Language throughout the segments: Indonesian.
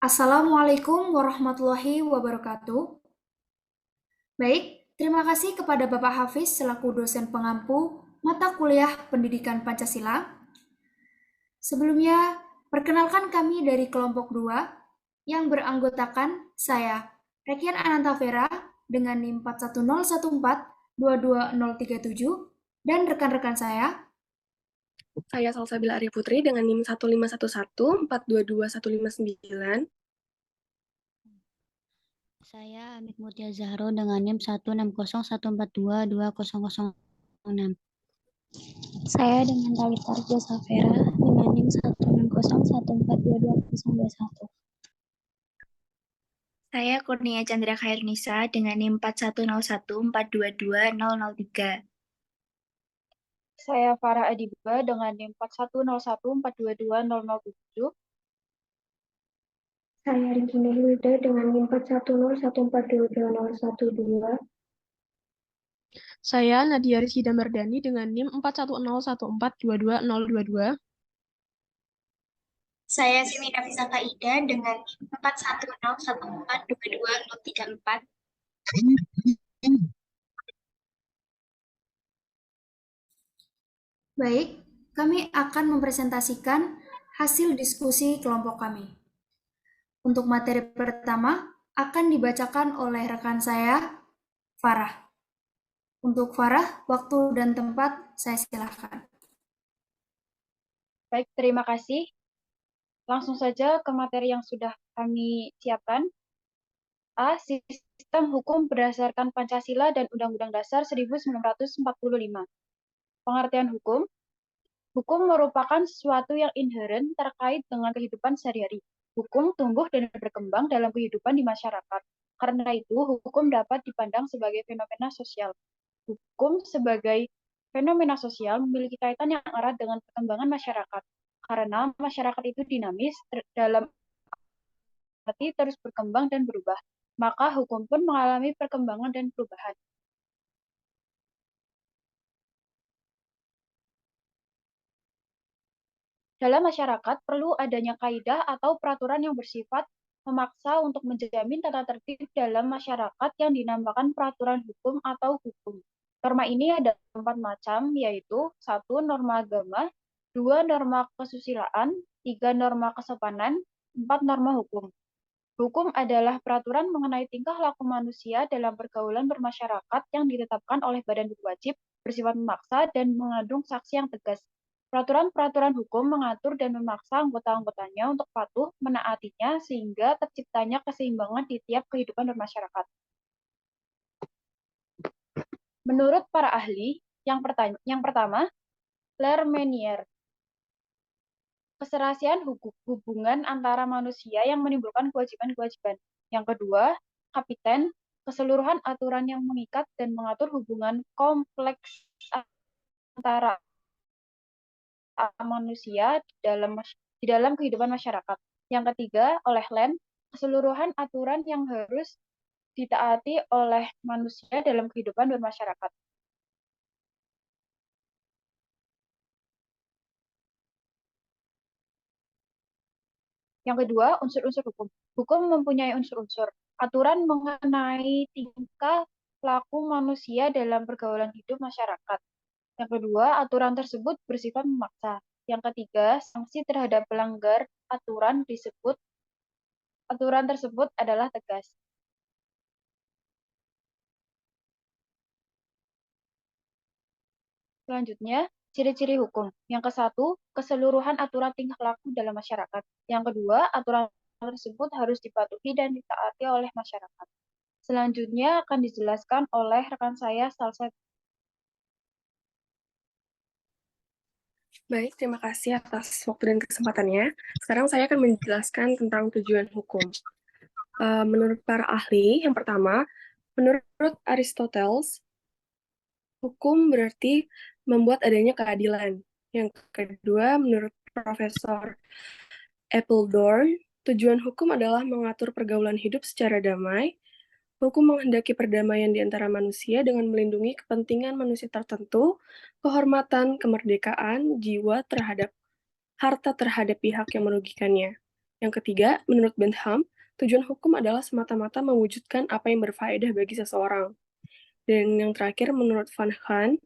Assalamualaikum warahmatullahi wabarakatuh. Baik, terima kasih kepada Bapak Hafiz selaku dosen pengampu mata kuliah Pendidikan Pancasila. Sebelumnya, perkenalkan kami dari kelompok 2 yang beranggotakan saya, Rekian Anantavera dengan NIM 4101422037 dan rekan-rekan saya. Saya Salsabila Arya Putri dengan NIM 15114221159. Saya Amit Mutia Zahro dengan NIM 16014222006. Saya dengan Talita Arjo Safera dengan NIM 160142221. Saya Kurnia Chandra Khairnisa dengan NIM 4101422003. Saya Farah Adiba dengan NIM 4101422007. Saya Regina Hilda dengan NIM 4101422012. Saya Nadia Rizky Mardani dengan NIM 4101422022. Saya Semina Fisaka Ida dengan NIM 4101422034. Baik, kami akan mempresentasikan hasil diskusi kelompok kami. Untuk materi pertama akan dibacakan oleh rekan saya, Farah. Untuk Farah, waktu dan tempat saya silakan. Baik, terima kasih. Langsung saja ke materi yang sudah kami siapkan. A. Sistem hukum berdasarkan Pancasila dan Undang-Undang Dasar 1945. Pengertian hukum. Hukum merupakan sesuatu yang inheren terkait dengan kehidupan sehari-hari. Hukum tumbuh dan berkembang dalam kehidupan di masyarakat. Karena itu, hukum dapat dipandang sebagai fenomena sosial. Hukum sebagai fenomena sosial memiliki kaitan yang erat dengan perkembangan masyarakat. Karena masyarakat itu dinamis dalam arti terus berkembang dan berubah. Maka hukum pun mengalami perkembangan dan perubahan. Dalam masyarakat perlu adanya kaidah atau peraturan yang bersifat memaksa untuk menjamin tata tertib dalam masyarakat yang dinamakan peraturan hukum atau hukum. Norma ini ada 4 macam, yaitu 1. Norma agama, 2. Norma kesusilaan, 3. Norma kesopanan, 4. Norma hukum. Hukum adalah peraturan mengenai tingkah laku manusia dalam pergaulan bermasyarakat yang ditetapkan oleh badan berwajib, bersifat memaksa, dan mengandung saksi yang tegas. Peraturan-peraturan hukum mengatur dan memaksa anggota-anggotanya untuk patuh menaatinya sehingga terciptanya keseimbangan di tiap kehidupan bermasyarakat. Menurut para ahli, yang pertama, Claire Menier, keserasian hubungan antara manusia yang menimbulkan kewajiban-kewajiban. Yang kedua, Kapiten, keseluruhan aturan yang mengikat dan mengatur hubungan kompleks antara manusia di dalam kehidupan masyarakat. Yang ketiga, oleh Len, keseluruhan aturan yang harus ditaati oleh manusia dalam kehidupan bermasyarakat. Yang kedua, unsur-unsur hukum. Hukum mempunyai unsur-unsur. Aturan mengenai tingkah laku manusia dalam pergaulan hidup masyarakat. Yang kedua, aturan tersebut bersifat memaksa. Yang ketiga, sanksi terhadap pelanggar aturan tersebut adalah tegas. Selanjutnya, ciri-ciri hukum. Yang ke-1, keseluruhan aturan tingkah laku dalam masyarakat. Yang kedua, aturan tersebut harus dipatuhi dan ditaati oleh masyarakat. Selanjutnya akan dijelaskan oleh rekan saya, Salsa. Baik, terima kasih atas waktu dan kesempatannya. Sekarang saya akan menjelaskan tentang tujuan hukum. Menurut para ahli, yang pertama, menurut Aristoteles, hukum berarti membuat adanya keadilan. Yang kedua, menurut Profesor Appledorn, tujuan hukum adalah mengatur pergaulan hidup secara damai. Hukum menghendaki perdamaian di antara manusia dengan melindungi kepentingan manusia tertentu, kehormatan, kemerdekaan, jiwa terhadap harta terhadap pihak yang merugikannya. Yang ketiga, menurut Bentham, tujuan hukum adalah semata-mata mewujudkan apa yang berfaedah bagi seseorang. Dan yang terakhir, menurut Van Haan,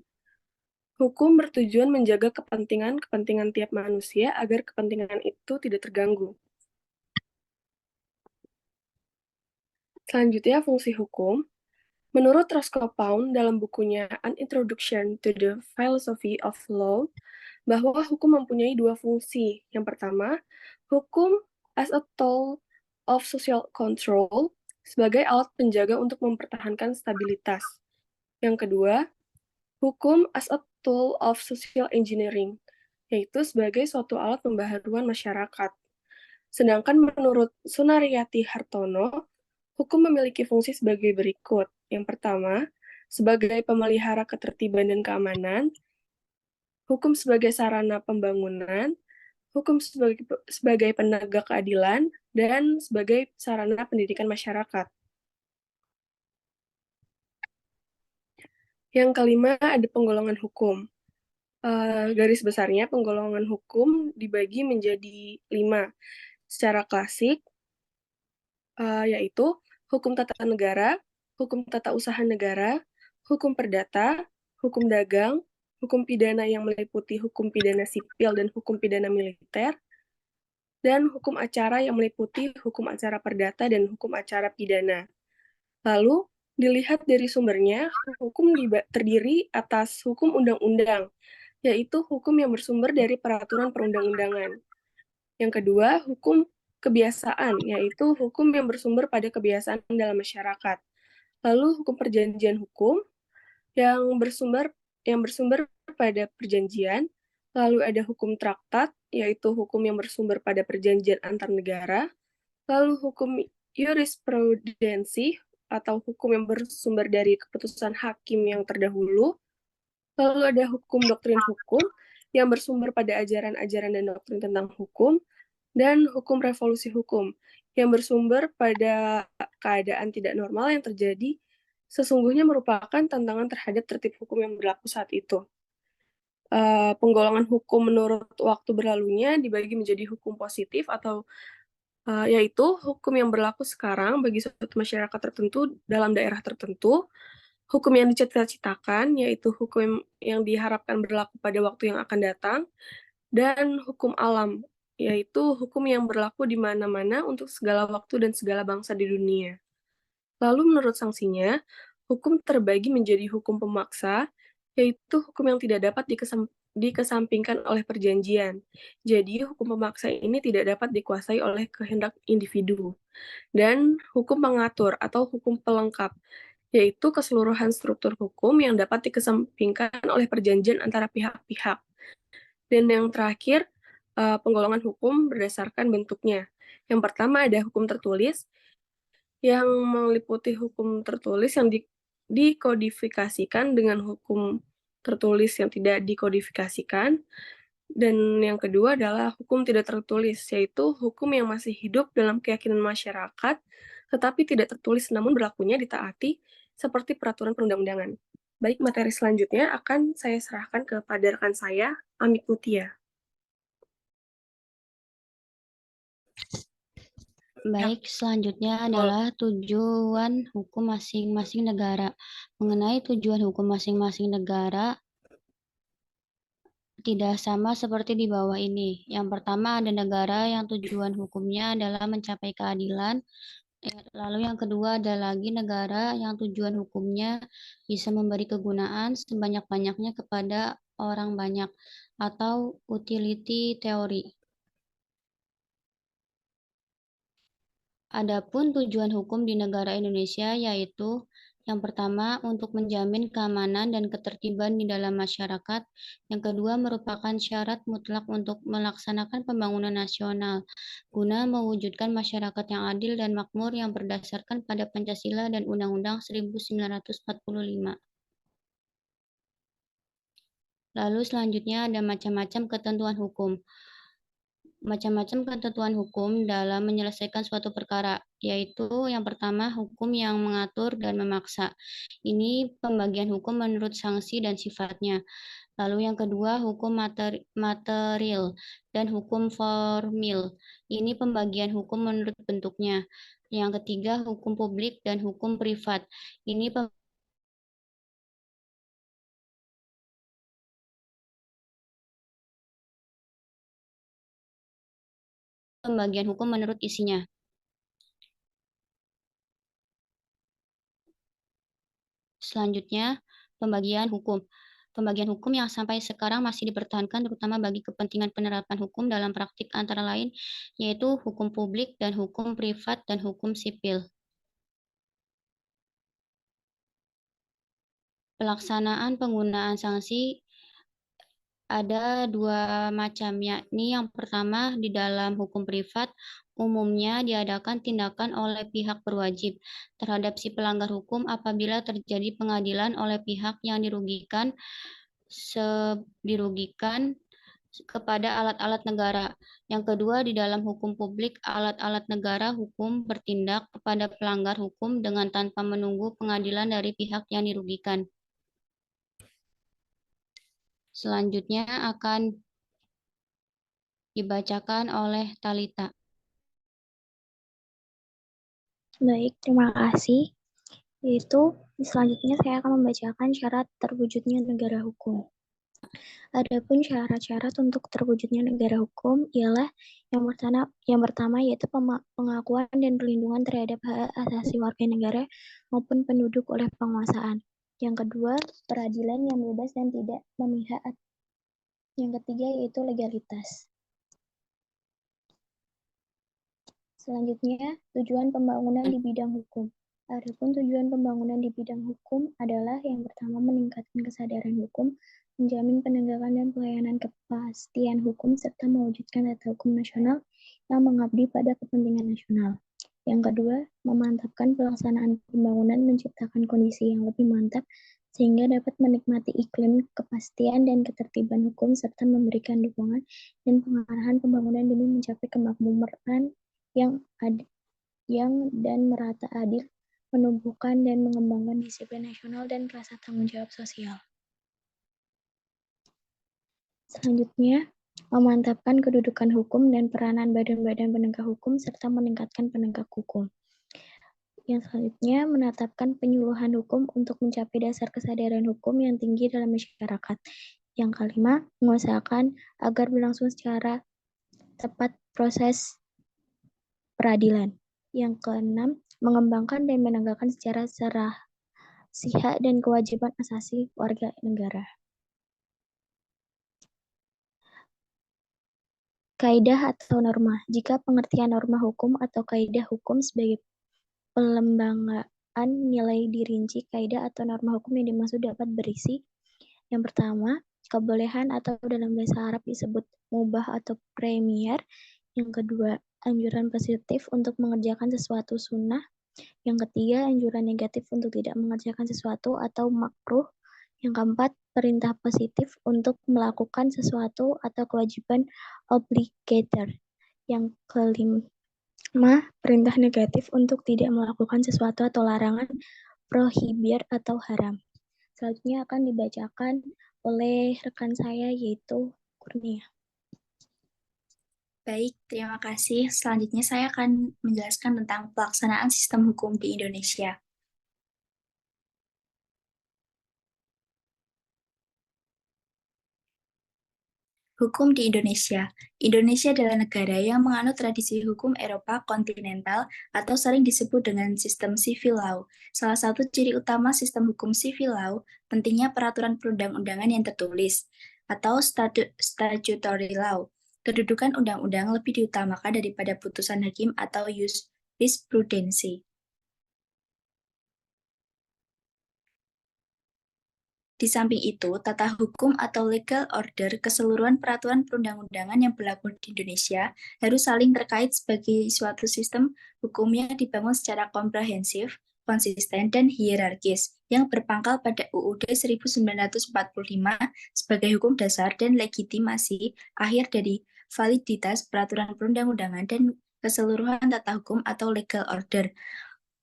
hukum bertujuan menjaga kepentingan tiap manusia agar kepentingan itu tidak terganggu. Selanjutnya, fungsi hukum. Menurut Roscoe Pound dalam bukunya An Introduction to the Philosophy of Law, bahwa hukum mempunyai dua fungsi. Yang pertama, hukum as a tool of social control, sebagai alat penjaga untuk mempertahankan stabilitas. Yang kedua, hukum as a tool of social engineering, yaitu sebagai suatu alat pembaharuan masyarakat. Sedangkan menurut Sunaryati Hartono, hukum memiliki fungsi sebagai berikut. Yang pertama, sebagai pemelihara ketertiban dan keamanan, hukum sebagai sarana pembangunan, hukum sebagai penegak keadilan, dan sebagai sarana pendidikan masyarakat. Yang kelima, ada penggolongan hukum. Garis besarnya, penggolongan hukum dibagi menjadi 5. Secara klasik, yaitu hukum tata negara, hukum tata usaha negara, hukum perdata, hukum dagang, hukum pidana yang meliputi hukum pidana sipil dan hukum pidana militer, dan hukum acara yang meliputi hukum acara perdata dan hukum acara pidana. Lalu, dilihat dari sumbernya, hukum terdiri atas hukum undang-undang, yaitu hukum yang bersumber dari peraturan perundang-undangan. Yang kedua, hukum kebiasaan, yaitu hukum yang bersumber pada kebiasaan dalam masyarakat. Lalu hukum perjanjian hukum yang bersumber pada perjanjian. Lalu ada hukum traktat, yaitu hukum yang bersumber pada perjanjian antar negara. Lalu hukum jurisprudensi, atau hukum yang bersumber dari keputusan hakim yang terdahulu. Lalu ada hukum doktrin hukum, yang bersumber pada ajaran-ajaran dan doktrin tentang hukum. Dan hukum revolusi hukum, yang bersumber pada keadaan tidak normal yang terjadi, sesungguhnya merupakan tantangan terhadap tertib hukum yang berlaku saat itu. Penggolongan hukum menurut waktu berlalunya dibagi menjadi hukum positif, atau yaitu hukum yang berlaku sekarang bagi suatu masyarakat tertentu dalam daerah tertentu, hukum yang dicita-citakan, yaitu hukum yang diharapkan berlaku pada waktu yang akan datang, dan hukum alam, yaitu hukum yang berlaku di mana-mana untuk segala waktu dan segala bangsa di dunia. Lalu menurut sanksinya, hukum terbagi menjadi hukum pemaksa, yaitu hukum yang tidak dapat dikesampingkan oleh perjanjian. Jadi, hukum pemaksa ini tidak dapat dikuasai oleh kehendak individu. Dan hukum pengatur atau hukum pelengkap, yaitu keseluruhan struktur hukum yang dapat dikesampingkan oleh perjanjian antara pihak-pihak. Dan yang terakhir, penggolongan hukum berdasarkan bentuknya. Yang pertama ada hukum tertulis, yang meliputi hukum tertulis yang dikodifikasikan dengan hukum tertulis yang tidak dikodifikasikan. Dan yang kedua adalah hukum tidak tertulis, yaitu hukum yang masih hidup dalam keyakinan masyarakat, tetapi tidak tertulis namun berlakunya ditaati seperti peraturan perundang-undangan. Baik, materi selanjutnya akan saya serahkan kepada rekan saya, Amik Mutia. Baik, selanjutnya adalah tujuan hukum masing-masing negara. Mengenai tujuan hukum masing-masing negara, tidak sama seperti di bawah ini. Yang pertama ada negara yang tujuan hukumnya adalah mencapai keadilan. Lalu yang kedua ada lagi negara yang tujuan hukumnya bisa memberi kegunaan sebanyak-banyaknya kepada orang banyak atau utility teori. Adapun tujuan hukum di negara Indonesia yaitu yang pertama, untuk menjamin keamanan dan ketertiban di dalam masyarakat. Yang kedua, merupakan syarat mutlak untuk melaksanakan pembangunan nasional, guna mewujudkan masyarakat yang adil dan makmur yang berdasarkan pada Pancasila dan Undang-Undang 1945. Lalu selanjutnya ada macam-macam ketentuan hukum. Macam-macam ketentuan hukum dalam menyelesaikan suatu perkara, yaitu yang pertama hukum yang mengatur dan memaksa. Ini pembagian hukum menurut sanksi dan sifatnya. Lalu yang kedua, hukum material dan hukum formil. Ini pembagian hukum menurut bentuknya. Yang ketiga, hukum publik dan hukum privat. Ini pembagian hukum menurut isinya. Selanjutnya, pembagian hukum. Pembagian hukum yang sampai sekarang masih dipertahankan terutama bagi kepentingan penerapan hukum dalam praktik antara lain yaitu hukum publik dan hukum privat dan hukum sipil. Pelaksanaan penggunaan sanksi ada dua macam, yakni yang pertama di dalam hukum privat umumnya diadakan tindakan oleh pihak berwajib terhadap si pelanggar hukum apabila terjadi pengadilan oleh pihak yang dirugikan kepada alat-alat negara. Yang kedua, di dalam hukum publik, alat-alat negara hukum bertindak kepada pelanggar hukum dengan tanpa menunggu pengadilan dari pihak yang dirugikan. Selanjutnya akan dibacakan oleh Talita. Baik, terima kasih. Selanjutnya saya akan membacakan syarat terwujudnya negara hukum. Adapun syarat-syarat untuk terwujudnya negara hukum ialah yang pertama yaitu pengakuan dan perlindungan terhadap hak asasi warga negara maupun penduduk oleh penguasaan. Yang kedua, peradilan yang bebas dan tidak memihak. Yang ketiga yaitu legalitas. Selanjutnya, tujuan pembangunan di bidang hukum. Adapun tujuan pembangunan di bidang hukum adalah yang pertama meningkatkan kesadaran hukum, menjamin penegakan dan pelayanan kepastian hukum, serta mewujudkan tata hukum nasional yang mengabdi pada kepentingan nasional. Yang kedua, memantapkan pelaksanaan pembangunan, menciptakan kondisi yang lebih mantap sehingga dapat menikmati iklim kepastian dan ketertiban hukum serta memberikan dukungan dan pengarahan pembangunan demi mencapai kemakmuran yang dan merata adil, menumbuhkan dan mengembangkan disiplin nasional dan rasa tanggung jawab sosial. Selanjutnya, memantapkan kedudukan hukum dan peranan badan-badan penegak hukum serta meningkatkan penegak hukum. Yang selanjutnya, menetapkan penyuluhan hukum untuk mencapai dasar kesadaran hukum yang tinggi dalam masyarakat. Yang kelima, mengusahakan agar berlangsung secara tepat proses peradilan. Yang keenam, mengembangkan dan menegakkan secara hak dan kewajiban asasi warga negara. Kaidah atau norma. Jika pengertian norma hukum atau kaidah hukum sebagai pelembagaan nilai dirinci, kaidah atau norma hukum yang dimaksud dapat berisi yang pertama, kebolehan atau dalam bahasa Arab disebut mubah atau premier. Yang kedua, anjuran positif untuk mengerjakan sesuatu sunnah. Yang ketiga, anjuran negatif untuk tidak mengerjakan sesuatu atau makruh. Yang keempat, perintah positif untuk melakukan sesuatu atau kewajiban obligator. Yang kelima, perintah negatif untuk tidak melakukan sesuatu atau larangan prohibir atau haram. Selanjutnya akan dibacakan oleh rekan saya yaitu Kurnia. Baik, terima kasih. Selanjutnya saya akan menjelaskan tentang pelaksanaan sistem hukum di Indonesia. Hukum di Indonesia. Indonesia adalah negara yang menganut tradisi hukum Eropa kontinental atau sering disebut dengan sistem civil law. Salah satu ciri utama sistem hukum civil law, pentingnya peraturan perundang-undangan yang tertulis, atau statutory law. Kedudukan undang-undang lebih diutamakan daripada putusan hakim atau jurisprudensi. Di samping itu, tata hukum atau legal order keseluruhan peraturan perundang-undangan yang berlaku di Indonesia harus saling terkait sebagai suatu sistem hukum yang dibangun secara komprehensif, konsisten, dan hierarkis yang berpangkal pada UUD 1945 sebagai hukum dasar dan legitimasi akhir dari validitas peraturan perundang-undangan dan keseluruhan tata hukum atau legal order.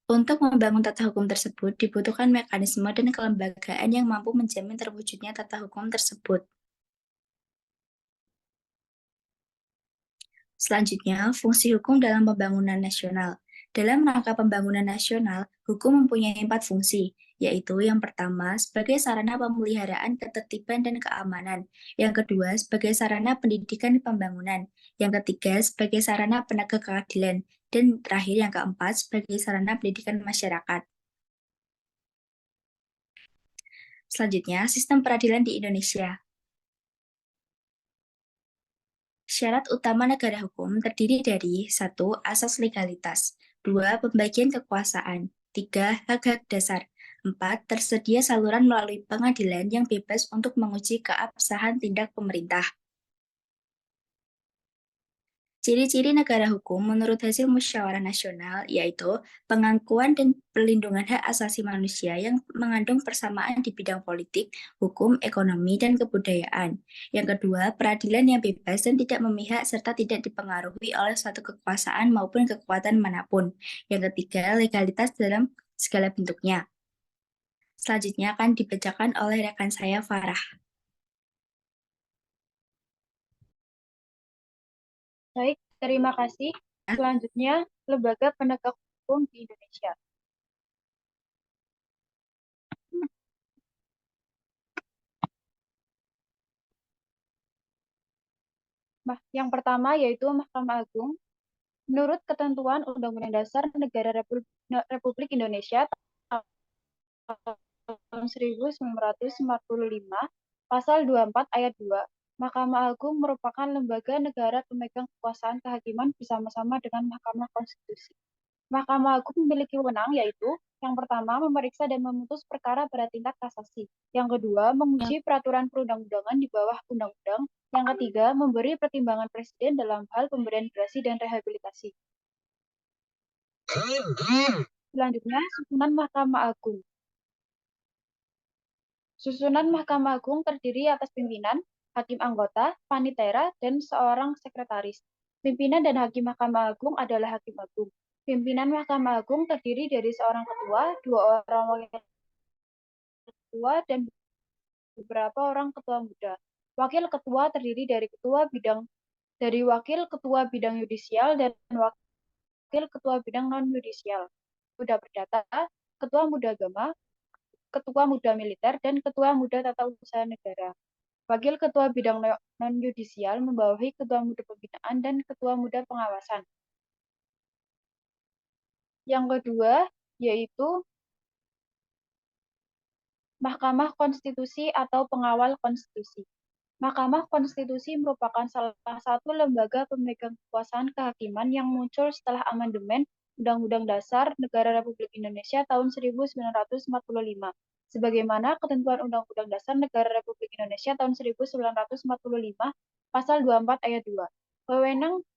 Untuk membangun tata hukum tersebut, dibutuhkan mekanisme dan kelembagaan yang mampu menjamin terwujudnya tata hukum tersebut. Selanjutnya, fungsi hukum dalam pembangunan nasional. Dalam rangka pembangunan nasional, hukum mempunyai 4 fungsi, yaitu yang pertama sebagai sarana pemeliharaan ketertiban dan keamanan, yang kedua sebagai sarana pendidikan dan pembangunan, yang ketiga sebagai sarana penegak keadilan, dan terakhir yang keempat sebagai sarana pendidikan masyarakat. Selanjutnya, sistem peradilan di Indonesia. Syarat utama negara hukum terdiri dari 1. Asas legalitas, 2. Pembagian kekuasaan, 3. Hak-hak dasar, 4. Tersedia saluran melalui pengadilan yang bebas untuk menguji keabsahan tindak pemerintah. Ciri-ciri negara hukum menurut hasil musyawarah nasional yaitu pengakuan dan perlindungan hak asasi manusia yang mengandung persamaan di bidang politik, hukum, ekonomi, dan kebudayaan. Yang kedua, peradilan yang bebas dan tidak memihak serta tidak dipengaruhi oleh suatu kekuasaan maupun kekuatan manapun. Yang ketiga, legalitas dalam segala bentuknya. Selanjutnya akan dibacakan oleh rekan saya, Farah. Baik, terima kasih. Selanjutnya, Lembaga Penegak Hukum di Indonesia. Yang pertama yaitu Mahkamah Agung. Menurut ketentuan Undang-Undang Dasar Negara Republik Indonesia tahun 1945, Pasal 24 ayat 2, Mahkamah Agung merupakan lembaga negara pemegang kekuasaan kehakiman bersama-sama dengan Mahkamah Konstitusi. Mahkamah Agung memiliki wewenang yaitu yang pertama, memeriksa dan memutus perkara pada tingkat kasasi. Yang kedua, menguji peraturan perundang-undangan di bawah undang-undang. Yang ketiga, memberi pertimbangan presiden dalam hal pemberian gerasi dan rehabilitasi. Selanjutnya, susunan Mahkamah Agung. Susunan Mahkamah Agung terdiri atas pimpinan, hakim anggota, panitera, dan seorang sekretaris. Pimpinan dan hakim Mahkamah Agung adalah hakim agung. Pimpinan Mahkamah Agung terdiri dari seorang ketua, 2 orang wakil ketua, dan beberapa orang ketua muda. Wakil ketua terdiri dari wakil ketua bidang yudisial dan wakil ketua bidang non-yudisial. Muda perdata, ketua muda agama, ketua muda militer, dan ketua muda tata usaha negara. Wakil ketua bidang non-yudisial membawahi ketua muda pembinaan dan ketua muda pengawasan. Yang kedua, yaitu Mahkamah Konstitusi atau Pengawal Konstitusi. Mahkamah Konstitusi merupakan salah satu lembaga pemegang kekuasaan kehakiman yang muncul setelah amandemen Undang-Undang Dasar Negara Republik Indonesia tahun 1945. Sebagaimana ketentuan Undang-Undang Dasar Negara Republik Indonesia tahun 1945, Pasal 24 ayat 2. Wewenang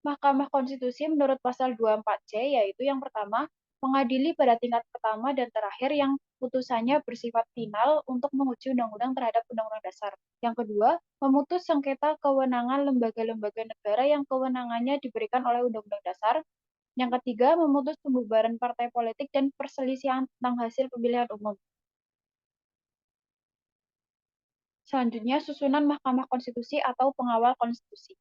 Mahkamah Konstitusi menurut Pasal 24C yaitu yang pertama, mengadili pada tingkat pertama dan terakhir yang putusannya bersifat final untuk menguji undang-undang terhadap undang-undang dasar. Yang kedua, memutus sengketa kewenangan lembaga-lembaga negara yang kewenangannya diberikan oleh undang-undang dasar. Yang ketiga, memutus pembubaran partai politik dan perselisihan tentang hasil pemilihan umum. Selanjutnya, susunan Mahkamah Konstitusi atau Pengawal Konstitusi.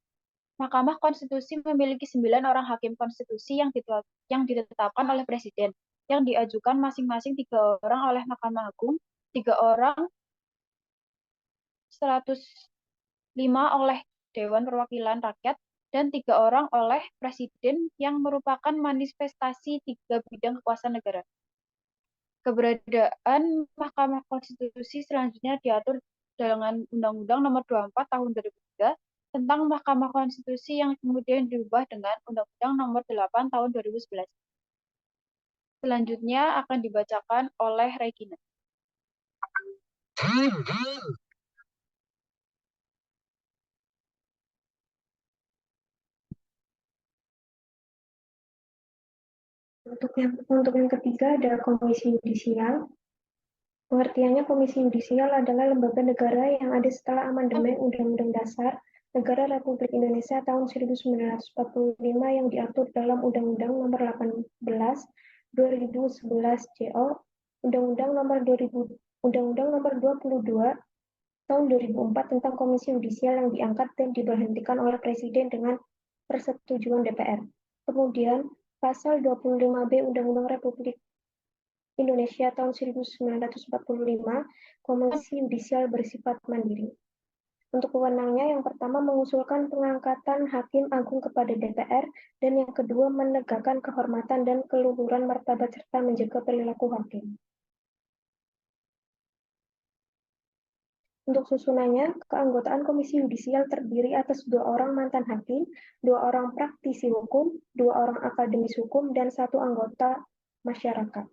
Mahkamah Konstitusi memiliki 9 orang hakim konstitusi yang ditetapkan oleh Presiden, yang diajukan masing-masing 3 orang oleh Mahkamah Agung, 3 orang 105 oleh Dewan Perwakilan Rakyat, dan 3 orang oleh Presiden yang merupakan manifestasi 3 bidang kekuasaan negara. Keberadaan Mahkamah Konstitusi selanjutnya diatur dengan Undang-Undang Nomor 24 Tahun 2003 tentang Mahkamah Konstitusi yang kemudian diubah dengan Undang-Undang Nomor 8 Tahun 2011. Selanjutnya akan dibacakan oleh Regina. Untuk yang ketiga ada Komisi Yudisial. Pengertiannya Komisi Yudisial adalah lembaga negara yang ada setelah amandemen Undang-Undang Dasar Negara Republik Indonesia tahun 1945 yang diatur dalam Undang-Undang Nomor 18 2011 JO, Undang-Undang Nomor 22 Tahun 2004 tentang Komisi Yudisial yang diangkat dan diberhentikan oleh Presiden dengan persetujuan DPR. Kemudian, Pasal 25B Undang-Undang Republik Indonesia tahun 1945, Komisi Yudisial bersifat mandiri. Untuk wewenangnya, yang pertama mengusulkan pengangkatan Hakim Agung kepada DPR, dan yang kedua menegakkan kehormatan dan keluhuran martabat serta menjaga perilaku hakim. Untuk susunannya, keanggotaan Komisi Yudisial terdiri atas 2 orang mantan hakim, 2 orang praktisi hukum, 2 orang akademis hukum, dan 1 anggota masyarakat.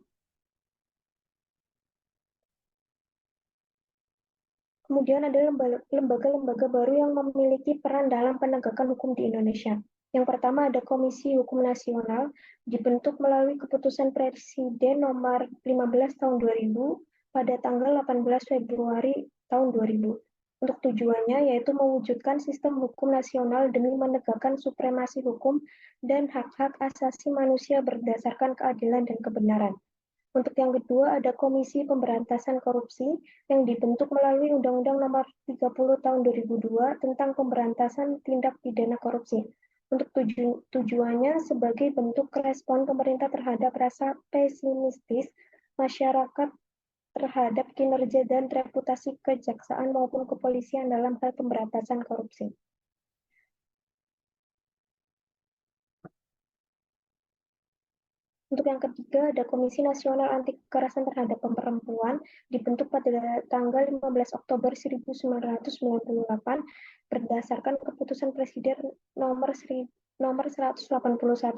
Kemudian ada lembaga-lembaga baru yang memiliki peran dalam penegakan hukum di Indonesia. Yang pertama ada Komisi Hukum Nasional, dibentuk melalui keputusan Presiden nomor 15 tahun 2000 pada tanggal 18 Februari tahun 2000. Untuk tujuannya yaitu mewujudkan sistem hukum nasional demi menegakkan supremasi hukum dan hak-hak asasi manusia berdasarkan keadilan dan kebenaran. Untuk yang kedua, ada Komisi Pemberantasan Korupsi yang dibentuk melalui Undang-Undang Nomor 30 Tahun 2002 tentang pemberantasan tindak pidana korupsi. Untuk tujuannya sebagai bentuk respon pemerintah terhadap rasa pesimistis masyarakat terhadap kinerja dan reputasi kejaksaan maupun kepolisian dalam hal pemberantasan korupsi. Untuk yang ketiga, ada Komisi Nasional Anti Kekerasan Terhadap Perempuan, dibentuk pada tanggal 15 Oktober 1998 berdasarkan keputusan Presiden nomor 181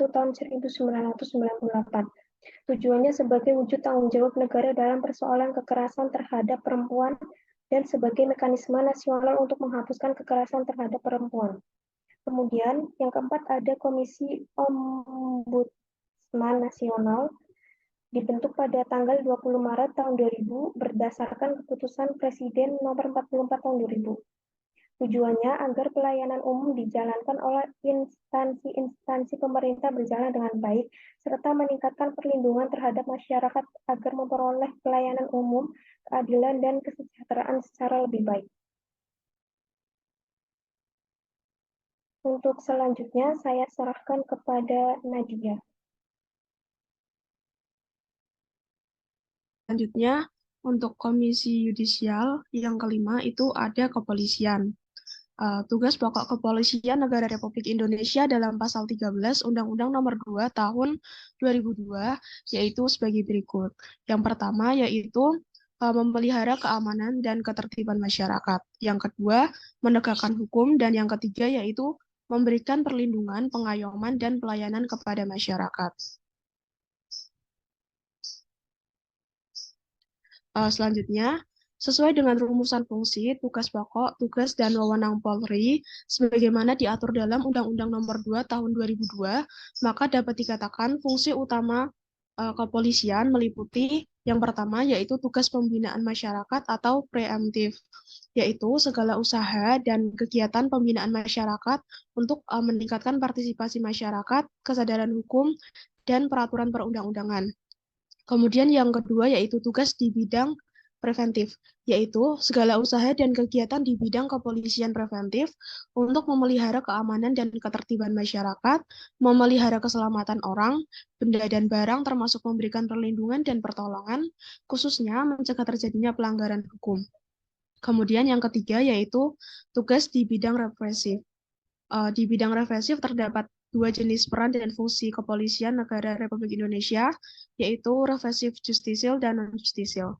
tahun 1998. Tujuannya sebagai wujud tanggung jawab negara dalam persoalan kekerasan terhadap perempuan dan sebagai mekanisme nasional untuk menghapuskan kekerasan terhadap perempuan. Kemudian, yang keempat ada Komisi Ombudsman Nasional dibentuk pada tanggal 20 Maret tahun 2000 berdasarkan keputusan Presiden nomor 44 tahun 2000. Tujuannya agar pelayanan umum dijalankan oleh instansi-instansi pemerintah berjalan dengan baik, serta meningkatkan perlindungan terhadap masyarakat agar memperoleh pelayanan umum, keadilan, dan kesejahteraan secara lebih baik. Untuk selanjutnya, saya serahkan kepada Nadia. Selanjutnya, untuk Komisi Yudisial yang kelima itu ada kepolisian. Tugas pokok kepolisian Negara Republik Indonesia dalam Pasal 13 Undang-Undang Nomor 2 Tahun 2002 yaitu sebagai berikut. Yang pertama yaitu memelihara keamanan dan ketertiban masyarakat. Yang kedua, menegakkan hukum. Dan yang ketiga yaitu memberikan perlindungan, pengayoman, dan pelayanan kepada masyarakat. Selanjutnya, sesuai dengan rumusan fungsi, tugas pokok, tugas, dan wewenang Polri, sebagaimana diatur dalam Undang-Undang Nomor 2 Tahun 2002, maka dapat dikatakan fungsi utama kepolisian meliputi yang pertama yaitu tugas pembinaan masyarakat atau preemptif, yaitu segala usaha dan kegiatan pembinaan masyarakat untuk meningkatkan partisipasi masyarakat, kesadaran hukum, dan peraturan perundang-undangan. Kemudian yang kedua yaitu tugas di bidang preventif, yaitu segala usaha dan kegiatan di bidang kepolisian preventif untuk memelihara keamanan dan ketertiban masyarakat, memelihara keselamatan orang, benda dan barang termasuk memberikan perlindungan dan pertolongan, khususnya mencegah terjadinya pelanggaran hukum. Kemudian yang ketiga yaitu tugas di bidang represif. Di bidang represif terdapat 2 jenis peran dan fungsi kepolisian Negara Republik Indonesia, yaitu represif justisial dan non-justisial.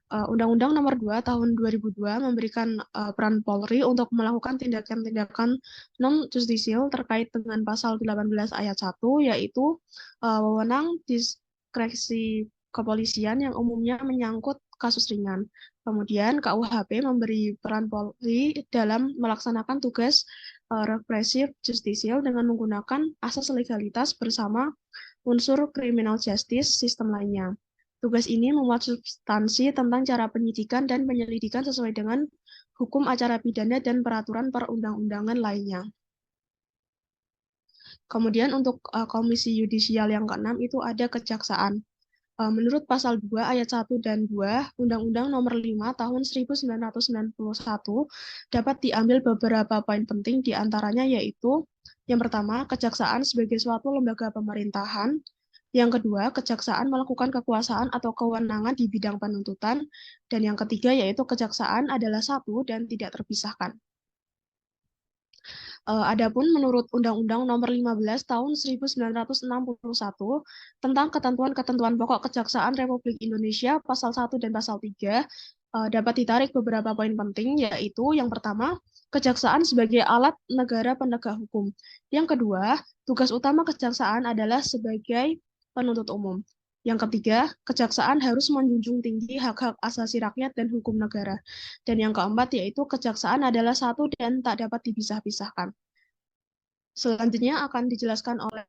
Undang-Undang Nomor 2 Tahun 2002 memberikan peran Polri untuk melakukan tindakan-tindakan non-justisial terkait dengan Pasal 18 Ayat 1, yaitu wewenang diskresi kepolisian yang umumnya menyangkut kasus ringan. Kemudian KUHP memberi peran Polri dalam melaksanakan tugas represif justisial dengan menggunakan asas legalitas bersama unsur criminal justice sistem lainnya. Tugas ini memuat substansi tentang cara penyidikan dan penyelidikan sesuai dengan hukum acara pidana dan peraturan perundang-undangan lainnya. Kemudian untuk Komisi Yudisial yang keenam itu ada kejaksaan. Menurut pasal 2 ayat 1 dan 2 Undang-Undang Nomor 5 Tahun 1991 dapat diambil beberapa poin penting di antaranya yaitu yang pertama, kejaksaan sebagai suatu lembaga pemerintahan. Yang kedua, kejaksaan melakukan kekuasaan atau kewenangan di bidang penuntutan. Dan yang ketiga yaitu kejaksaan adalah satu dan tidak terpisahkan. Adapun menurut Undang-Undang Nomor 15 Tahun 1961 tentang ketentuan-ketentuan pokok Kejaksaan Republik Indonesia pasal 1 dan pasal 3 dapat ditarik beberapa poin penting yaitu yang pertama, kejaksaan sebagai alat negara penegak hukum. Yang kedua, tugas utama kejaksaan adalah sebagai penuntut umum. Yang ketiga, kejaksaan harus menjunjung tinggi hak-hak asasi rakyat dan hukum negara. Dan yang keempat yaitu kejaksaan adalah satu dan tak dapat dipisah-pisahkan. Selanjutnya akan dijelaskan oleh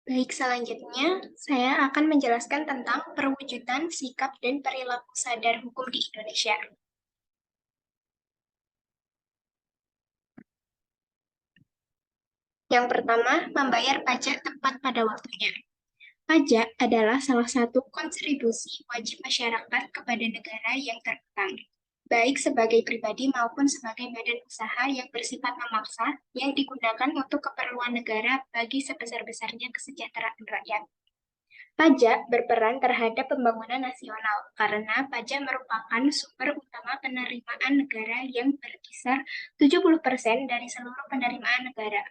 Baik, selanjutnya saya akan menjelaskan tentang perwujudan sikap dan perilaku sadar hukum di Indonesia. Yang pertama, membayar pajak tepat pada waktunya. Pajak adalah salah satu kontribusi wajib masyarakat kepada negara yang terutang, baik sebagai pribadi maupun sebagai badan usaha yang bersifat memaksa yang digunakan untuk keperluan negara bagi sebesar-besarnya kesejahteraan rakyat. Pajak berperan terhadap pembangunan nasional karena pajak merupakan sumber utama penerimaan negara yang berkisar 70% dari seluruh penerimaan negara.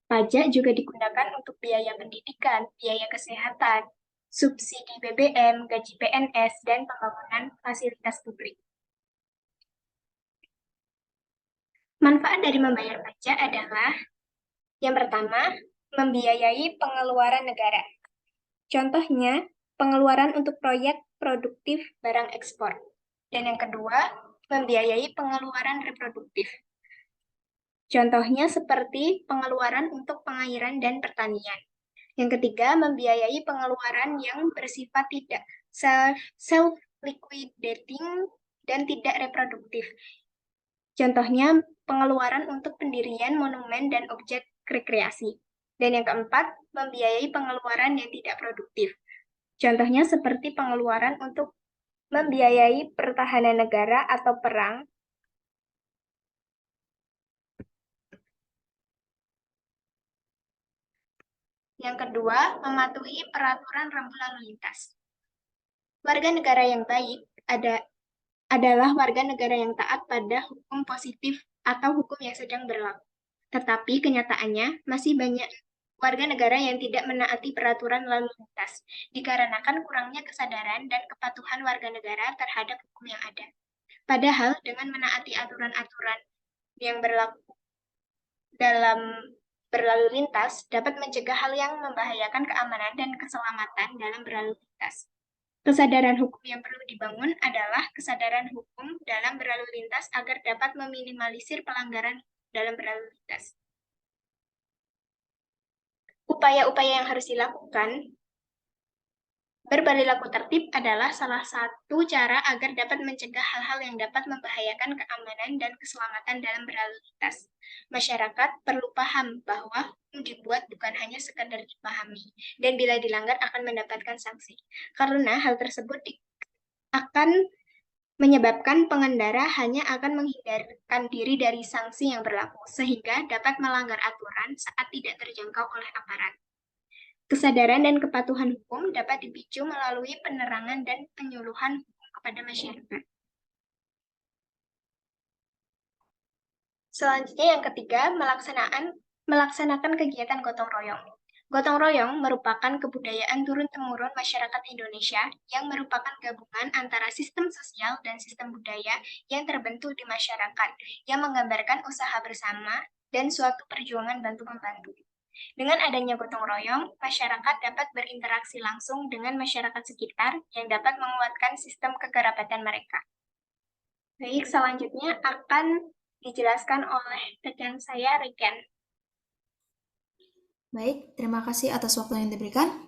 Pajak juga digunakan untuk biaya pendidikan, biaya kesehatan, subsidi BBM, gaji PNS, dan pembangunan fasilitas publik. Manfaat dari membayar pajak adalah yang pertama, membiayai pengeluaran negara. Contohnya, pengeluaran untuk proyek produktif barang ekspor. Dan yang kedua, membiayai pengeluaran reproduktif. Contohnya seperti pengeluaran untuk pengairan dan pertanian. Yang ketiga, membiayai pengeluaran yang bersifat tidak self-liquidating dan tidak reproduktif. Contohnya, pengeluaran untuk pendirian monumen dan objek rekreasi. Dan yang keempat, membiayai pengeluaran yang tidak produktif. Contohnya seperti pengeluaran untuk membiayai pertahanan negara atau perang. Yang kedua, mematuhi peraturan rambu lalu lintas. Warga negara yang baik adalah warga negara yang taat pada hukum positif atau hukum yang sedang berlaku. Tetapi kenyataannya masih banyak warga negara yang tidak menaati peraturan lalu lintas, dikarenakan kurangnya kesadaran dan kepatuhan warga negara terhadap hukum yang ada. Padahal dengan menaati aturan-aturan yang berlaku dalam berlalu lintas dapat mencegah hal yang membahayakan keamanan dan keselamatan dalam berlalu lintas. Kesadaran hukum yang perlu dibangun adalah kesadaran hukum dalam berlalu lintas agar dapat meminimalisir pelanggaran dalam berlalu lintas. Upaya-upaya yang harus dilakukan berperilaku tertib adalah salah satu cara agar dapat mencegah hal-hal yang dapat membahayakan keamanan dan keselamatan dalam berlalu lintas. Masyarakat perlu paham bahwa hukum dibuat bukan hanya sekadar dipahami, dan bila dilanggar akan mendapatkan sanksi. Karena hal tersebut akan menyebabkan pengendara hanya akan menghindarkan diri dari sanksi yang berlaku, sehingga dapat melanggar aturan saat tidak terjangkau oleh aparat. Kesadaran dan kepatuhan hukum dapat dipicu melalui penerangan dan penyuluhan hukum kepada masyarakat. Selanjutnya yang ketiga, melaksanakan kegiatan gotong royong. Gotong royong merupakan kebudayaan turun-temurun masyarakat Indonesia yang merupakan gabungan antara sistem sosial dan sistem budaya yang terbentuk di masyarakat, yang menggambarkan usaha bersama dan suatu perjuangan bantu-membantu. Dengan adanya gotong royong, masyarakat dapat berinteraksi langsung dengan masyarakat sekitar yang dapat menguatkan sistem kekerabatan mereka. Baik, selanjutnya akan dijelaskan oleh rekan saya, Riken. Baik, terima kasih atas waktu yang diberikan.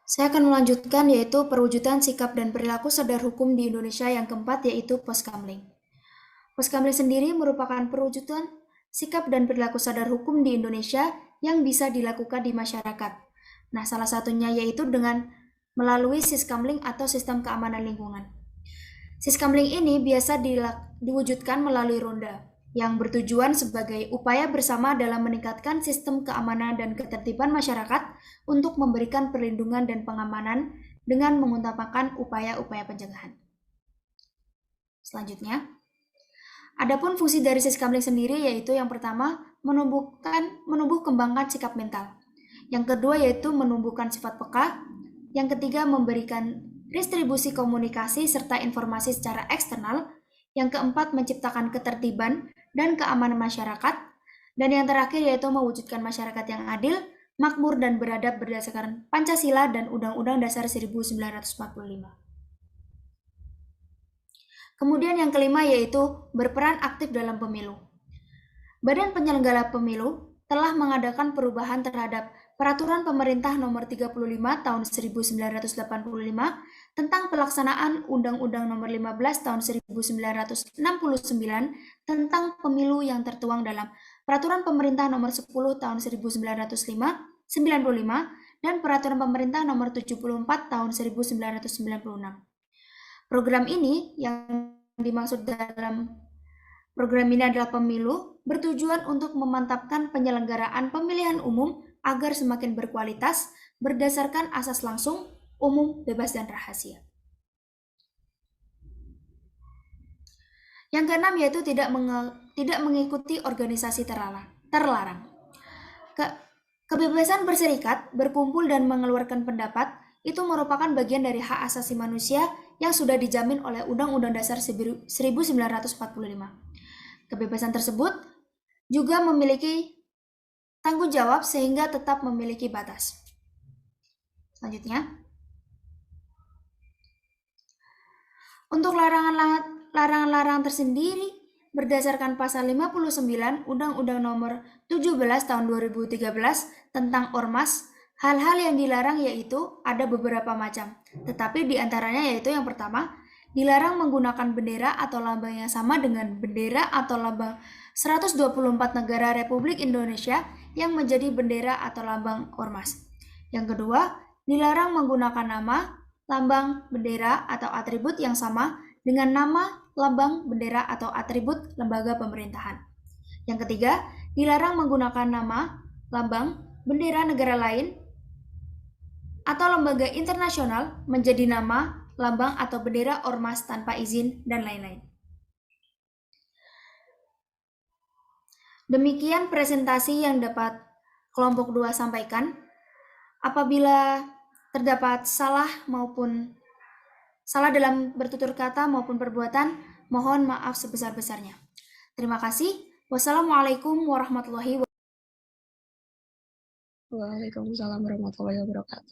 Saya akan melanjutkan yaitu perwujudan sikap dan perilaku sadar hukum di Indonesia yang keempat yaitu Poskamling. Poskamling sendiri merupakan perwujudan sikap dan perilaku sadar hukum di Indonesia yang bisa dilakukan di masyarakat. Nah, salah satunya yaitu dengan melalui Siskamling atau Sistem Keamanan Lingkungan. Siskamling ini biasa diwujudkan melalui ronda, yang bertujuan sebagai upaya bersama dalam meningkatkan sistem keamanan dan ketertiban masyarakat untuk memberikan perlindungan dan pengamanan dengan mengutamakan upaya-upaya pencegahan. Selanjutnya, adapun fungsi dari Siskamling sendiri yaitu yang pertama, menumbuh kembangkan sikap mental. Yang kedua yaitu menumbuhkan sifat peka. Yang ketiga memberikan distribusi komunikasi serta informasi secara eksternal. Yang keempat menciptakan ketertiban dan keamanan masyarakat. Dan yang terakhir yaitu mewujudkan masyarakat yang adil, makmur dan beradab berdasarkan Pancasila dan Undang-Undang Dasar 1945. Kemudian yang kelima yaitu berperan aktif dalam pemilu. Badan Penyelenggara Pemilu telah mengadakan perubahan terhadap Peraturan Pemerintah Nomor 35 Tahun 1985 tentang pelaksanaan Undang-Undang Nomor 15 Tahun 1969 tentang pemilu yang tertuang dalam Peraturan Pemerintah Nomor 10 Tahun 1995 dan Peraturan Pemerintah Nomor 74 Tahun 1996. Program ini yang dimaksud dalam program ini adalah pemilu, bertujuan untuk memantapkan penyelenggaraan pemilihan umum agar semakin berkualitas, berdasarkan asas langsung, umum, bebas, dan rahasia. Yang keenam yaitu tidak mengikuti organisasi terlarang. Kebebasan berserikat, berkumpul, dan mengeluarkan pendapat itu merupakan bagian dari hak asasi manusia yang sudah dijamin oleh Undang-Undang Dasar 1945. Kebebasan tersebut juga memiliki tanggung jawab sehingga tetap memiliki batas. Selanjutnya, untuk larangan-larangan tersendiri berdasarkan pasal 59 Undang-Undang Nomor 17 Tahun 2013 tentang Ormas, hal-hal yang dilarang yaitu ada beberapa macam, tetapi di antaranya yaitu yang pertama, dilarang menggunakan bendera atau lambang yang sama dengan bendera atau lambang 124 negara Republik Indonesia yang menjadi bendera atau lambang ormas. Yang kedua, dilarang menggunakan nama, lambang, bendera, atau atribut yang sama dengan nama, lambang, bendera, atau atribut lembaga pemerintahan. Yang ketiga, dilarang menggunakan nama, lambang, bendera negara lain, atau lembaga internasional menjadi nama, lambang, atau bendera ormas tanpa izin, dan lain-lain. Demikian presentasi yang dapat kelompok 2 sampaikan. Apabila terdapat salah dalam bertutur kata maupun perbuatan, mohon maaf sebesar-besarnya. Terima kasih. Wassalamualaikum warahmatullahi wabarakatuh. Waalaikumsalam warahmatullahi wabarakatuh.